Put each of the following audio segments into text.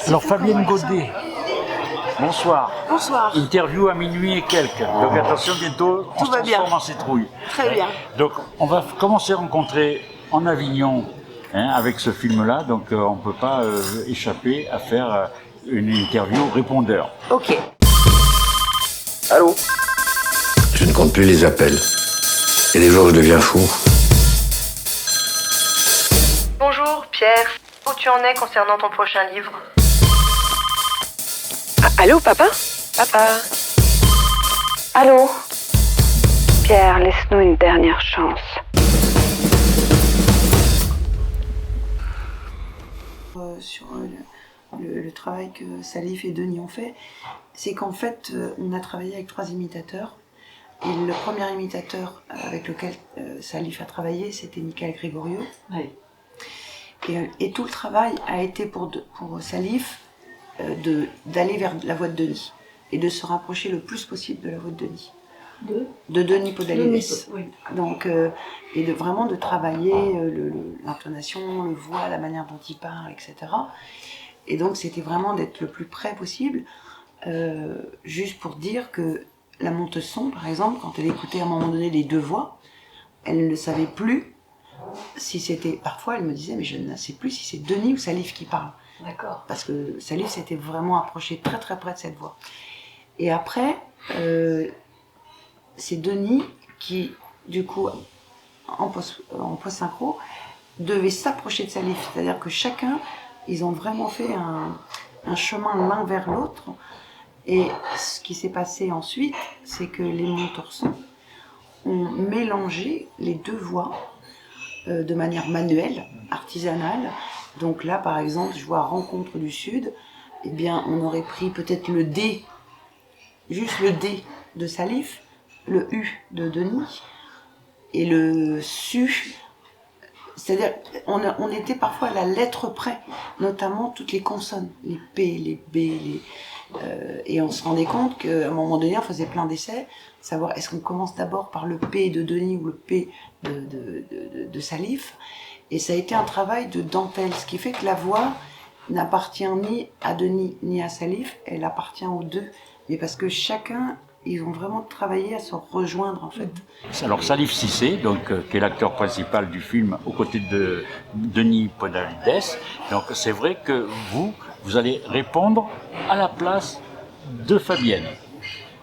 Alors Fabienne Godet, bonsoir. Bonsoir. Interview à minuit et quelques. Donc attention, bientôt on se transforme en citrouille. Très bien. Donc on va commencer à rencontrer en Avignon avec ce film-là. Donc on ne peut pas échapper à faire une interview répondeur. Ok. Allô? Je ne compte plus les appels. Et des jours, je deviens fou. Bonjour, Pierre. Où tu en es concernant ton prochain livre? Allô, papa? Papa? Allô? Pierre, laisse-nous une dernière chance. Sur le travail que Salif et Denis ont fait, c'est qu'en fait, on a travaillé avec 3 imitateurs. Et le premier imitateur avec lequel Salif a travaillé, c'était Michael Gregorio. Oui. Et tout le travail a été pour Salif d'aller vers la voix de Denis et de se rapprocher le plus possible de la voix de Denis. De Denis Podalides. Oui. Donc, et vraiment de travailler l'intonation, le voix, la manière dont il parle, etc. Et donc c'était vraiment d'être le plus près possible, juste pour dire que la Montesson, par exemple, quand elle écoutait à un moment donné les 2 voix, elle ne savait plus si c'était... Parfois, elle me disait, mais je ne sais plus si c'est Denis ou Salif qui parle. D'accord. Parce que Salif s'était vraiment approché très très près de cette voix. Et après, c'est Denis qui, du coup, en post-synchro, devait s'approcher de Salif. C'est-à-dire que chacun, ils ont vraiment fait un chemin l'un vers l'autre. Et ce qui s'est passé ensuite, c'est que les Montesson ont mélangé les 2 voix de manière manuelle, artisanale. Donc là, par exemple, je vois Rencontre du Sud, eh bien, on aurait pris peut-être le D, juste le D de Salif, le U de Denis, et le SU. C'est-à-dire, on était parfois à la lettre près, notamment toutes les consonnes, les P, les B, et on se rendait compte qu'à un moment donné, on faisait plein d'essais, savoir est-ce qu'on commence d'abord par le P de Denis ou le P de Salif. Et ça a été un travail de dentelle, ce qui fait que la voix n'appartient ni à Denis ni à Salif, elle appartient aux 2, mais parce que chacun, ils ont vraiment travaillé à se rejoindre en fait. Alors Salif Cissé, donc, qui est l'acteur principal du film aux côtés de Denis Podalides. Donc c'est vrai que vous allez répondre à la place de Fabienne.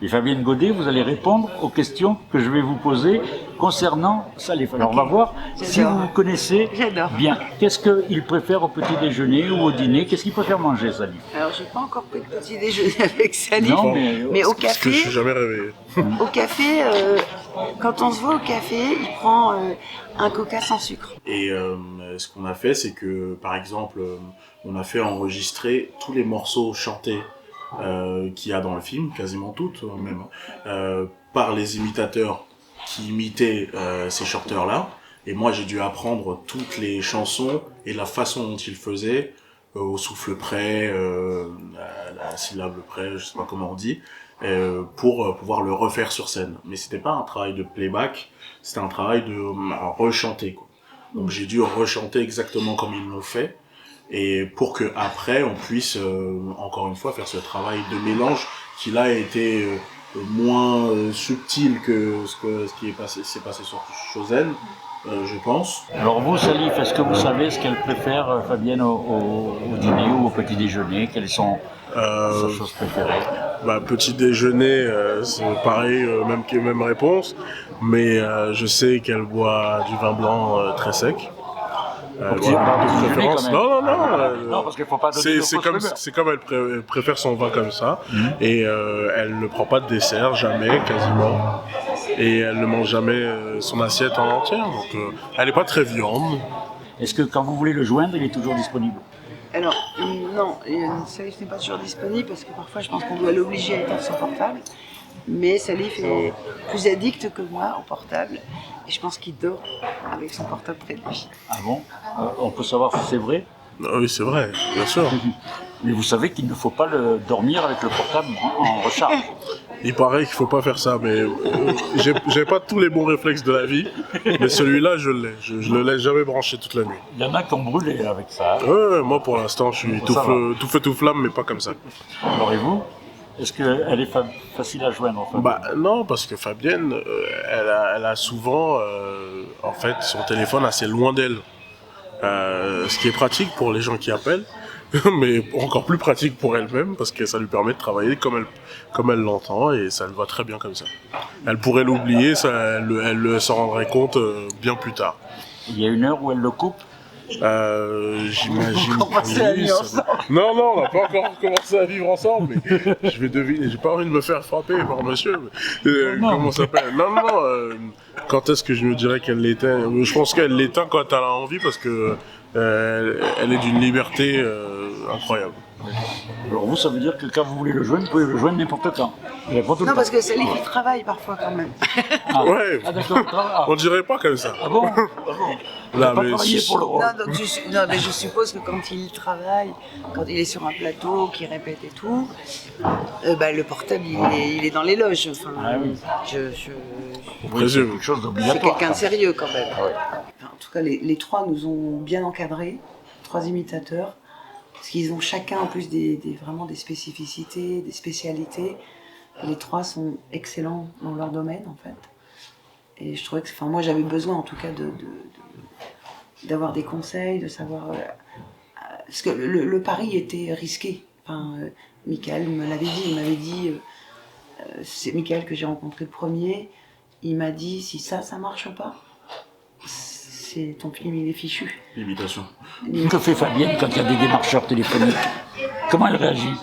Et Fabienne Godet, vous allez répondre aux questions que je vais vous poser concernant Salif. Alors on va voir si vous connaissez bien. Qu'est-ce qu'il préfère au petit déjeuner ou au dîner? Qu'est-ce qu'il préfère manger, Salif? Alors je n'ai pas encore pris de petit déjeuner avec Salif, Non, mais au Parce que café, je suis jamais réveillé. au café, quand on se voit au café, il prend un coca sans sucre. Et ce qu'on a fait, c'est que, par exemple, on a fait enregistrer tous les morceaux chantés qu'il y a dans le film, quasiment toutes même, par les imitateurs qui imitaient ces chanteurs-là. Et moi, j'ai dû apprendre toutes les chansons et la façon dont ils faisaient, au souffle près, à la syllabe près, je sais pas comment on dit, pour pouvoir le refaire sur scène. Mais c'était pas un travail de playback, c'était un travail de rechanter, quoi. Donc j'ai dû rechanter exactement comme ils l'ont fait, et pour que après on puisse encore une fois faire ce travail de mélange qui là a été moins subtil que ce qui s'est passé sur Chosen, je pense. Alors vous, Salif, est-ce que vous savez ce qu'elle préfère, Fabienne, au dîner ou au petit déjeuner? Quelles sont ses choses préférées? Petit déjeuner, c'est pareil, même réponse, mais je sais qu'elle boit du vin blanc très sec. Déjeuner, Préférence. quand même. Non, Non, parce qu'il ne faut pas donner de fausses rumeurs. c'est comme elle préfère son vin comme ça, et elle ne prend pas de dessert, jamais, quasiment, et elle ne mange jamais son assiette en entière, donc elle n'est pas très viande. Est-ce que quand vous voulez le joindre, il est toujours disponible? Alors, non, Salif n'est pas toujours disponible parce que parfois je pense qu'on doit l'obliger à éteindre son portable. Mais Salif est plus addict que moi au portable et je pense qu'il dort avec son portable près de lui. Ah bon? On peut savoir si c'est vrai? Oui, c'est vrai, bien sûr. Mais vous savez qu'il ne faut pas dormir avec le portable en recharge. Il paraît qu'il faut pas faire ça, mais j'ai pas tous les bons réflexes de la vie, mais celui-là, je l'ai. Je le laisse jamais brancher toute la nuit. Il y en a qui ont brûlé avec ça. Ouais, moi pour l'instant, je suis tout Ça feu tout flamme, mais pas comme ça. Alors et vous? Est-ce qu'elle est facile à joindre enfin? Bah non, parce que Fabienne, elle a souvent, en fait, son téléphone assez loin d'elle. Ce qui est pratique pour les gens qui appellent, mais encore plus pratique pour elle-même, parce que ça lui permet de travailler comme elle l'entend, et ça lui va très bien comme ça. Elle pourrait l'oublier, elle s'en rendrait compte bien plus tard. Il y a une heure où elle le coupe? J'imagine. Commencer à vivre ensemble. Non, on n'a pas encore commencé à vivre ensemble, mais je vais deviner. J'ai pas envie de me faire frapper par monsieur. Comment ça s'appelle? Non. Quand est-ce que je me dirais qu'elle l'éteint? Je pense qu'elle l'éteint quand elle a envie, parce que elle est d'une liberté incroyable. Alors vous, ça veut dire que quand vous voulez le joindre, vous pouvez le joindre n'importe quand. Non, parce que c'est lui qui travaille parfois quand même. Ah. Ouais. Ah d'accord. On dirait pas comme ça. Ah bon? Il n'a pas travaillé pour le rôle. Non, mais je suppose que quand il travaille, quand il est sur un plateau, qu'il répète et tout, le portable il est dans les loges. Enfin, oui. Oui, C'est quelque chose c'est d'obligatoire. quelqu'un de sérieux quand même. Enfin, en tout cas, les trois nous ont bien encadrés, 3 imitateurs, parce qu'ils ont chacun en plus vraiment des spécificités, des spécialités. Les 3 sont excellents dans leur domaine en fait. Et je trouvais que, moi j'avais besoin en tout cas d'avoir des conseils, de savoir. Parce que le pari était risqué. Michael me l'avait dit, il m'avait dit. C'est Michael que j'ai rencontré le premier. Il m'a dit si ça marche pas, ton film il est fichu. L'imitation. Que fait Fabienne quand il y a des démarcheurs téléphoniques? Comment elle réagit?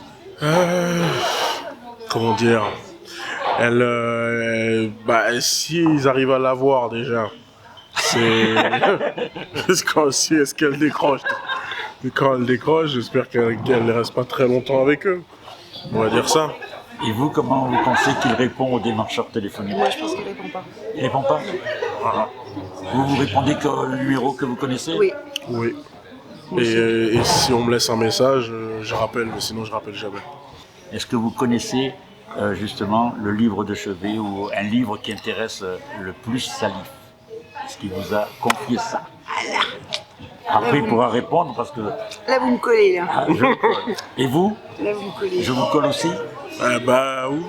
Comment dire? S'ils arrivent à l'avoir déjà, c'est. Est-ce qu'elle décroche? Et quand elle décroche, j'espère qu'elle ne reste pas très longtemps avec eux. On va dire ça. Et vous, comment vous pensez qu'il répond aux démarcheurs téléphoniques? Moi je pense qu'il répond pas. Il répond pas? Voilà. Vous répondez que le numéro que vous connaissez? Oui. Oui. Et si on me laisse un message, je rappelle, mais sinon je rappelle jamais. Est-ce que vous connaissez justement le livre de chevet ou un livre qui intéresse le plus Salif? Est-ce qu'il vous a confié ça? Après, il pourra répondre parce que... Là vous me collez là. Ah, je vous colle. Et vous? Là vous me collez. Je vous colle aussi?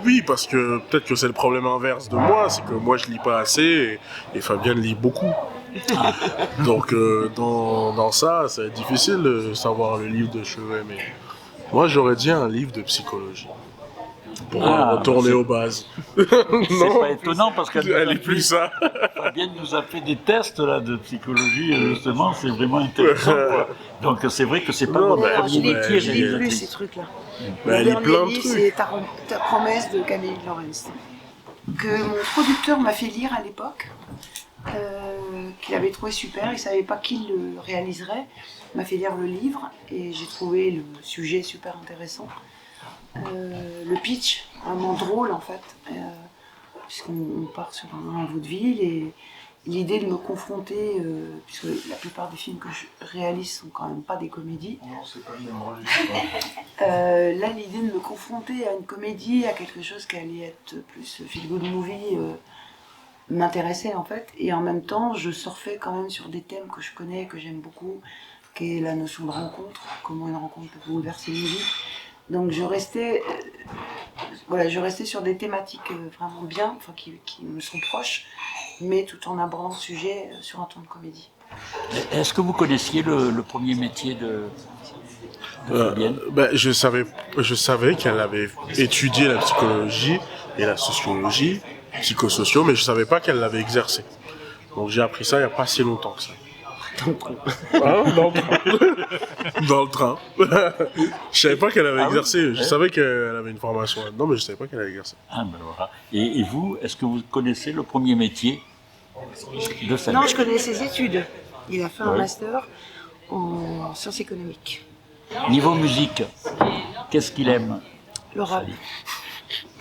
Oui, parce que peut-être que c'est le problème inverse de moi, c'est que moi je lis pas assez et Fabienne lit beaucoup. Donc dans ça, c'est difficile de savoir le livre de chevet, mais moi j'aurais dit un livre de psychologie. Pour retourner aux bases. C'est pas étonnant parce qu'elle Elle lit plus ça. Fabienne nous a fait des tests là, de psychologie, et justement, c'est vraiment intéressant. Quoi. Donc c'est vrai que c'est pas Non, votre mais premier métier, Je lis plus réalisatrice. ces trucs là. Elle lit plein de trucs. C'est ta promesse de Camille Laurens. Que mon producteur m'a fait lire à l'époque, qu'il avait trouvé super, il savait pas qui le réaliserait. Il m'a fait lire le livre et j'ai trouvé le sujet super intéressant. Le pitch, vraiment drôle en fait, puisqu'on part sur un vaudeville et l'idée de me confronter, puisque la plupart des films que je réalise sont quand même pas des comédies. Non, c'est pas le même Là, l'idée de me confronter à une comédie, à quelque chose qui allait être plus feel good movie, m'intéressait en fait. Et en même temps, je surfais quand même sur des thèmes que je connais, que j'aime beaucoup, qui est la notion de rencontre, comment une rencontre peut bouleverser une vie. Donc je restais sur des thématiques vraiment bien, qui me sont proches, mais tout en abordant le sujet sur un ton de comédie. Est-ce que vous connaissiez le premier métier de Fabienne? Je savais qu'elle avait étudié la psychologie et la sociologie, psychosociaux, mais je savais pas qu'elle l'avait exercé. Donc j'ai appris ça il n'y a pas si longtemps que ça. Dans le train. Je savais pas qu'elle avait exercé. Je savais qu'elle avait une formation là-dedans, mais je savais pas qu'elle avait exercé. Ah ben voilà. Et vous, est-ce que vous connaissez le premier métier de Salif? Non, je connais ses études. Il a fait un Oui. master en sciences économiques. Niveau musique, qu'est-ce qu'il aime? Le rap.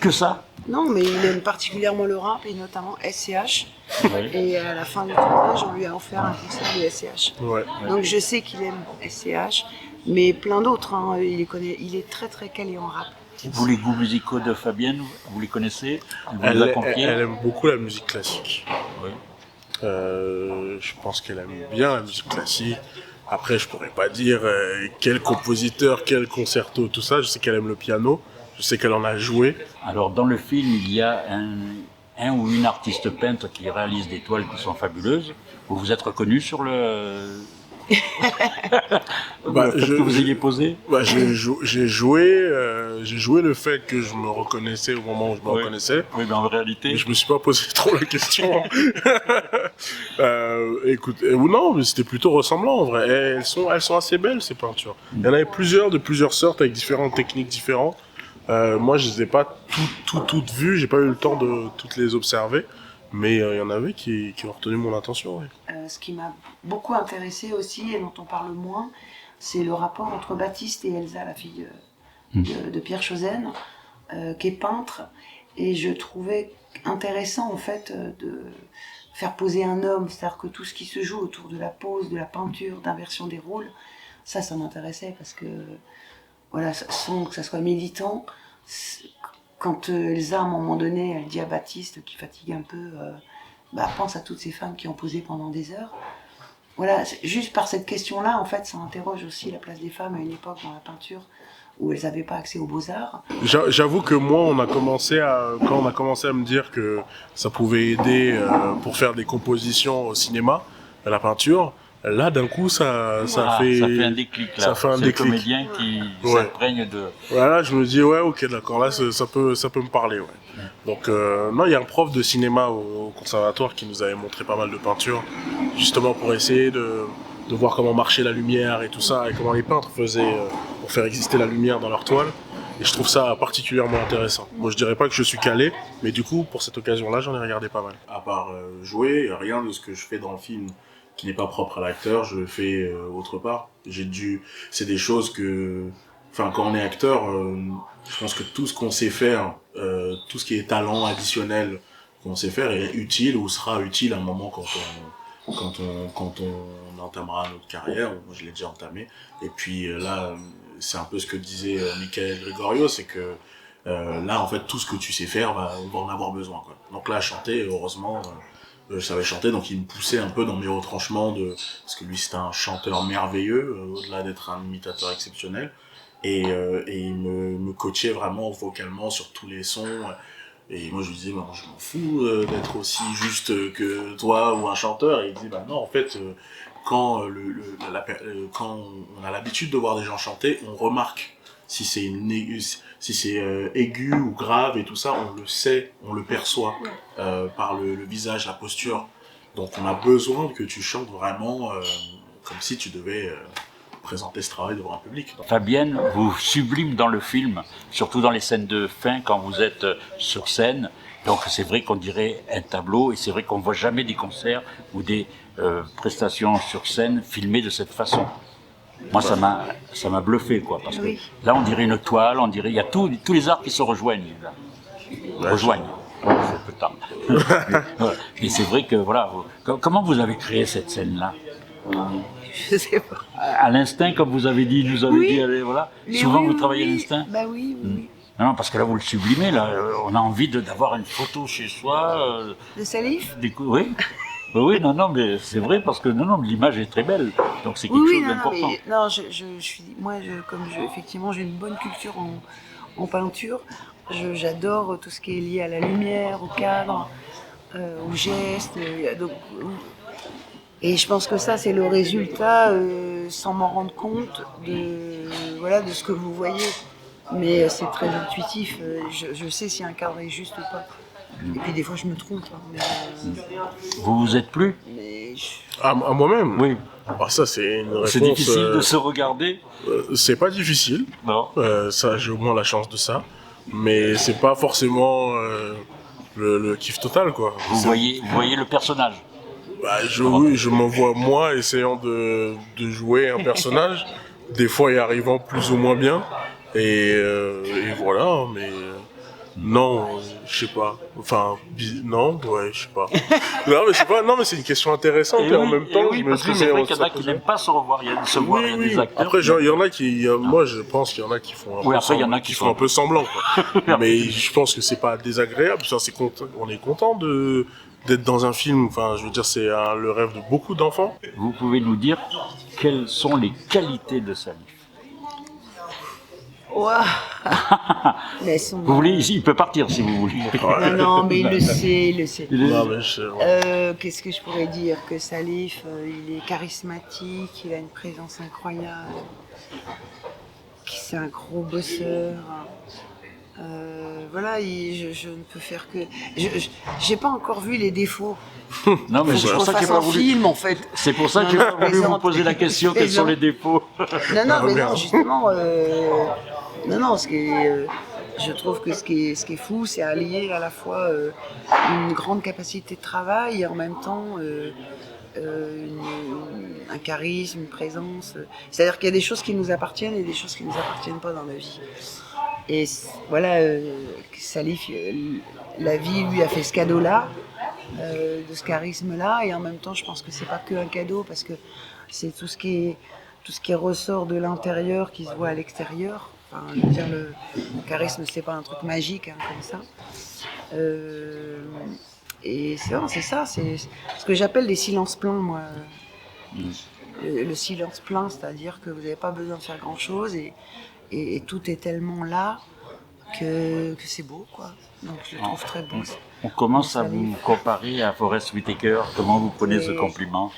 Que ça? Non, mais il aime particulièrement le rap et notamment SCH. Oui. Et à la fin du tournage, on lui a offert un concert de SCH. Ouais. Donc je sais qu'il aime SCH, mais plein d'autres. Hein. Il est très très calé en rap. Vous, les goûts musicaux de Fabienne, vous les connaissez? Vous Elle, les a elle, confiés? elle aime beaucoup la musique classique. Oui. Je pense qu'elle aime bien la musique classique. Après, je pourrais pas dire quel compositeur, quel concerto, tout ça. Je sais qu'elle aime le piano. Je sais qu'elle en a joué. Alors, dans le film, il y a un ou une artiste peintre qui réalise des toiles qui sont fabuleuses. Vous vous êtes reconnu sur le Bah, fait que vous ayez posé? Bah, j'ai joué le fait que je me reconnaissais au moment où je me reconnaissais. Oui, mais en réalité... Mais je me suis pas posé trop la question. Écoute, non, mais c'était plutôt ressemblant en vrai. Elles sont assez belles ces peintures. Il y en avait plusieurs de plusieurs sortes avec différentes techniques différentes. Moi, je les ai pas toutes vues. J'ai pas eu le temps de toutes les observer. Mais il y en avait qui ont retenu mon attention. Ouais. Ce qui m'a beaucoup intéressé aussi, et dont on parle moins, c'est le rapport entre Baptiste et Elsa, la fille de Pierre Chauzen, qui est peintre. Et je trouvais intéressant, en fait, de faire poser un homme, c'est-à-dire que tout ce qui se joue autour de la pose, de la peinture, d'inversion des rôles, ça m'intéressait parce que, voilà, sans que ça soit militant, quand Elsa, à un moment donné, elle dit à Baptiste, qui fatigue un peu, pense à toutes ces femmes qui ont posé pendant des heures. Voilà, juste par cette question-là, en fait, ça interroge aussi la place des femmes à une époque dans la peinture où elles n'avaient pas accès aux beaux-arts. J'avoue que moi, quand on a commencé à me dire que ça pouvait aider pour faire des compositions au cinéma, à la peinture, là, d'un coup, ça fait un déclic, là. Ça fait un déclic. C'est le comédien qui s'imprègne de... Voilà, je me dis, ouais, ok, d'accord, là, ça peut me parler, ouais. Donc, non, il y a un prof de cinéma au conservatoire qui nous avait montré pas mal de peintures, justement pour essayer de voir comment marchait la lumière et tout ça, et comment les peintres faisaient pour faire exister la lumière dans leur toile. Et je trouve ça particulièrement intéressant. Moi, je dirais pas que je suis calé, mais du coup, pour cette occasion-là, j'en ai regardé pas mal. À part jouer, rien de ce que je fais dans le film qui n'est pas propre à l'acteur, je le fais autre part. C'est des choses que, enfin, quand on est acteur, je pense que tout ce qu'on sait faire, tout ce qui est talent additionnel qu'on sait faire est utile ou sera utile à un moment quand on entamera notre carrière. Moi, je l'ai déjà entamé. Et puis là, c'est un peu ce que disait Michael Gregorio, c'est que là, en fait, tout ce que tu sais faire, on va en avoir besoin, quoi. Donc là, chanter, heureusement, je savais chanter, donc il me poussait un peu dans mes retranchements parce que lui, c'était un chanteur merveilleux, au-delà d'être un imitateur exceptionnel. Et il me coachait vraiment vocalement sur tous les sons. Et moi, je lui disais, je m'en fous d'être aussi juste que toi ou un chanteur. Et il disait, non, en fait, quand on a l'habitude de voir des gens chanter, on remarque si c'est aigu ou grave et tout ça, on le sait, on le perçoit par le visage, la posture. Donc on a besoin que tu chantes vraiment comme si tu devais présenter ce travail devant un public. Donc, Fabienne vous sublime dans le film, surtout dans les scènes de fin quand vous êtes sur scène. Donc c'est vrai qu'on dirait un tableau, et c'est vrai qu'on ne voit jamais des concerts ou des prestations sur scène filmées de cette façon. Moi, ça m'a bluffé, quoi, parce que là, on dirait une toile, il y a tous les arts qui se rejoignent, là. C'est peu tard. Et c'est vrai que, voilà, comment vous avez créé cette scène-là? Je sais pas. À l'instinct, comme vous avez dit, dit, allez, voilà. Mais souvent vous travaillez à l'instinct? Bah oui. Non, parce que là, vous le sublimez, là. On a envie d'avoir une photo chez soi. De Salif? Oui. Oui, non, mais c'est vrai, parce que l'image est très belle. Donc c'est quelque chose d'important. Effectivement, j'ai une bonne culture en peinture. J'adore tout ce qui est lié à la lumière, au cadre, au geste. Et je pense que ça, c'est le résultat, sans m'en rendre compte, de ce que vous voyez. Mais c'est très intuitif. Je sais si un cadre est juste ou pas. Et puis des fois, je me trompe. Vous vous êtes plus? À moi-même? Oui. Ça, c'est une réponse... C'est difficile de se regarder? C'est pas difficile. Non. Ça, j'ai au moins la chance de ça. Mais c'est pas forcément le kiff total, quoi. Vous voyez le personnage? Je m'en vois moi essayant de jouer un personnage, des fois y arrivant plus ou moins bien, et voilà, mais non, Je sais pas. Enfin, non, ouais, je sais pas. Non, mais c'est pas. Non, mais c'est une question intéressante et, en même temps, oui, je me parce dis, que c'est mais vrai qu'il y en a qui n'aiment pas se revoir, il y a se voir, il y a des acteurs. Après, genre, il y en a qui, moi, je pense qu'il y en a qui font qui font un peu semblant, quoi. Mais je pense que c'est pas désagréable. On est content d'être dans un film. Enfin, je veux dire, c'est le rêve de beaucoup d'enfants. Vous pouvez nous dire quelles sont les qualités de Salif? Ouah. Mais son... Vous voulez, il peut partir si vous voulez. Non, mais il le sait. Non, mais Qu'est-ce que je pourrais dire? Que Salif, il est charismatique, il a une présence incroyable, qu'il c'est un gros bosseur. Voilà, je ne peux faire que... J'ai pas encore vu les défauts. Non, mais c'est pour ça qu'il n'a pas voulu. Film, en fait. C'est pour ça qu'il n'a pas voulu vous poser la question quels sont les défauts. Non, justement. Non, je trouve que ce qui est fou, c'est allier à la fois une grande capacité de travail et en même temps un charisme, une présence. C'est-à-dire qu'il y a des choses qui nous appartiennent et des choses qui ne nous appartiennent pas dans la vie. Et voilà, Salif, la vie lui a fait ce cadeau-là, de ce charisme-là, et en même temps, je pense que c'est pas que un cadeau, parce que c'est tout ce qui ressort de l'intérieur qui se voit à l'extérieur. Enfin, je veux dire, le charisme, c'est pas un truc magique comme ça. Et c'est ça, c'est ce que j'appelle des silences pleins, moi. Le silence plein, c'est-à-dire que vous n'avez pas besoin de faire grand-chose et tout est tellement là que c'est beau, quoi. Donc je le trouve très beau. On commence à vous comparer à Forest Whitaker. Comment vous prenez ce compliment?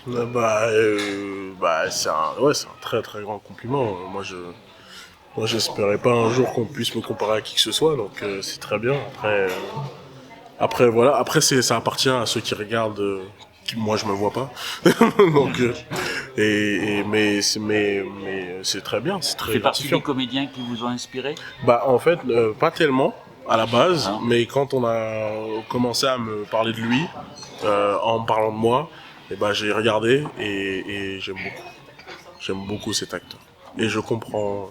C'est un très très grand compliment. Moi, j'espérais pas un jour qu'on puisse me comparer à qui que ce soit, donc c'est très bien. Après voilà. Après, ça appartient à ceux qui regardent. Moi, je me vois pas. Donc, mais c'est très bien. C'est très fait partie des comédiens qui vous ont inspiré? En fait, pas tellement à la base, mais quand on a commencé à me parler de lui, en me parlant de moi, j'ai regardé et j'aime beaucoup. J'aime beaucoup cet acteur. Et je comprends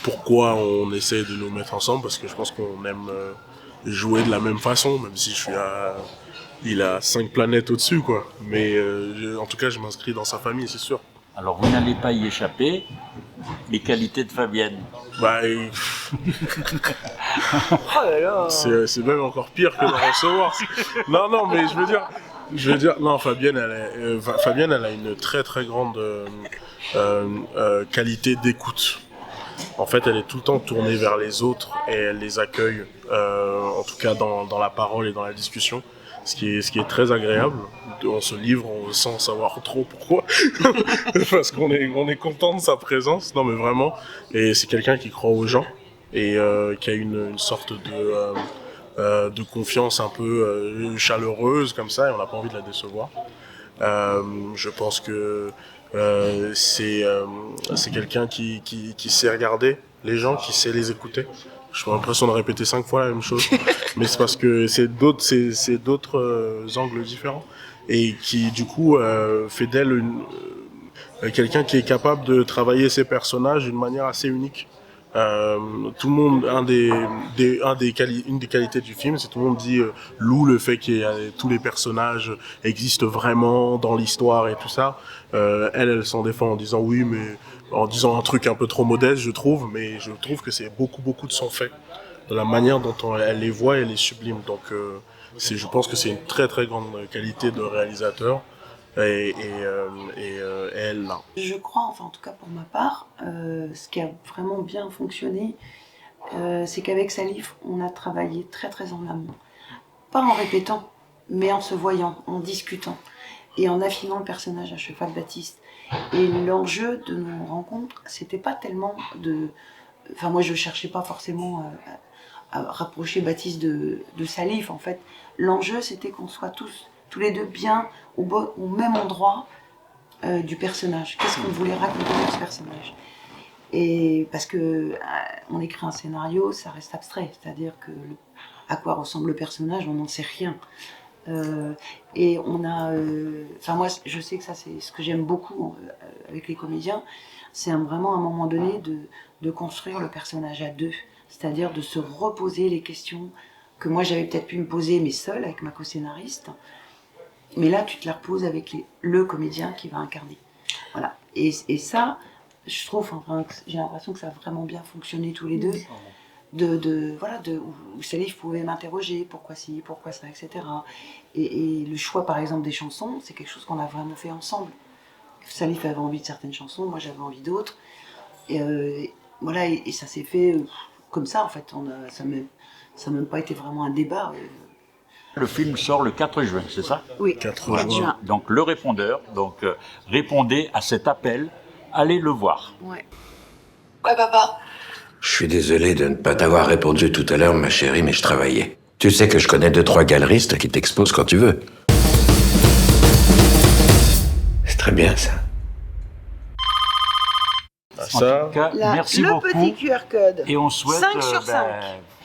pourquoi on essaie de nous mettre ensemble, parce que je pense qu'on aime jouer de la même façon, même si il a 5 planètes au-dessus, quoi. Mais en tout cas, je m'inscris dans sa famille, c'est sûr. Alors, vous n'allez pas y échapper. Les qualités de Fabienne. C'est même encore pire que de recevoir. Non, mais je veux dire, non, Fabienne, elle a une très très grande qualité d'écoute. En fait, elle est tout le temps tournée vers les autres et elle les accueille, en tout cas dans la parole et dans la discussion. Ce qui est très agréable. On se livre sans savoir trop pourquoi, parce qu'on est content de sa présence. Non, mais vraiment. Et c'est quelqu'un qui croit aux gens et qui a une sorte de confiance un peu chaleureuse comme ça, et on n'a pas envie de la décevoir. Je pense que c'est quelqu'un qui sait regarder les gens, qui sait les écouter. J'ai l'impression de répéter 5 fois la même chose, mais c'est parce que c'est d'autres angles différents et qui du coup fait d'elle quelqu'un qui est capable de travailler ses personnages d'une manière assez unique. Tout le monde, une des qualités du film, c'est tout le monde dit loue le fait que tous les personnages existent vraiment dans l'histoire et tout ça. Elle s'en défend en disant oui, mais en disant un truc un peu trop modeste, je trouve, mais je trouve que c'est beaucoup de son fait, de la manière dont elle les voit, elle les sublime. Donc, je pense que c'est une très très grande qualité de réalisateur. Et elle là. Je crois, enfin en tout cas pour ma part, ce qui a vraiment bien fonctionné, c'est qu'avec Salif, on a travaillé très très en amont. Pas en répétant, mais en se voyant, en discutant et en affinant le personnage à cheval Baptiste. Et l'enjeu de nos rencontres, c'était pas tellement de... Enfin moi je cherchais pas forcément à rapprocher Baptiste de Salif en fait. L'enjeu c'était qu'on soit tous les deux bien au même endroit du personnage. Qu'est-ce qu'on voulait raconter de ce personnage? Et parce que on écrit un scénario, ça reste abstrait, c'est-à-dire que à quoi ressemble le personnage, on n'en sait rien. Et on a, enfin moi, je sais que ça c'est ce que j'aime beaucoup avec les comédiens, c'est vraiment à un moment donné de construire le personnage à deux, c'est-à-dire de se reposer les questions que moi j'avais peut-être pu me poser, mais seule, avec ma co-scénariste. Mais là, tu te la reposes avec le comédien qui va incarner. Voilà. Et ça, je trouve, enfin, j'ai l'impression que ça a vraiment bien fonctionné tous les deux. Où Salif pouvait m'interroger, pourquoi ci, pourquoi ça, etc. Et le choix, par exemple, des chansons, c'est quelque chose qu'on a vraiment fait ensemble. Salif avait envie de certaines chansons, moi j'avais envie d'autres. Voilà, et ça s'est fait comme ça, en fait. Ça n'a même pas été vraiment un débat. Le film sort le 4 juin, c'est ça? Oui, 4 juin. Donc le répondeur, répondez à cet appel, allez le voir. Ouais. Ouais, papa. Je suis désolé de ne pas t'avoir répondu tout à l'heure, ma chérie, mais je travaillais. Tu sais que je connais 2-3 galeristes qui t'exposent quand tu veux. C'est très bien, ça. En tout cas, merci le beaucoup. petit QR code. Et on souhaite 5 sur 5.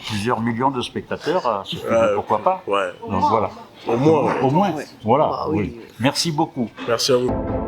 plusieurs millions de spectateurs à ce film, pourquoi pas. Ouais. Donc voilà. Au moins. Au moins. Ouais. Voilà. Bah oui. Oui. Merci beaucoup. Merci à vous.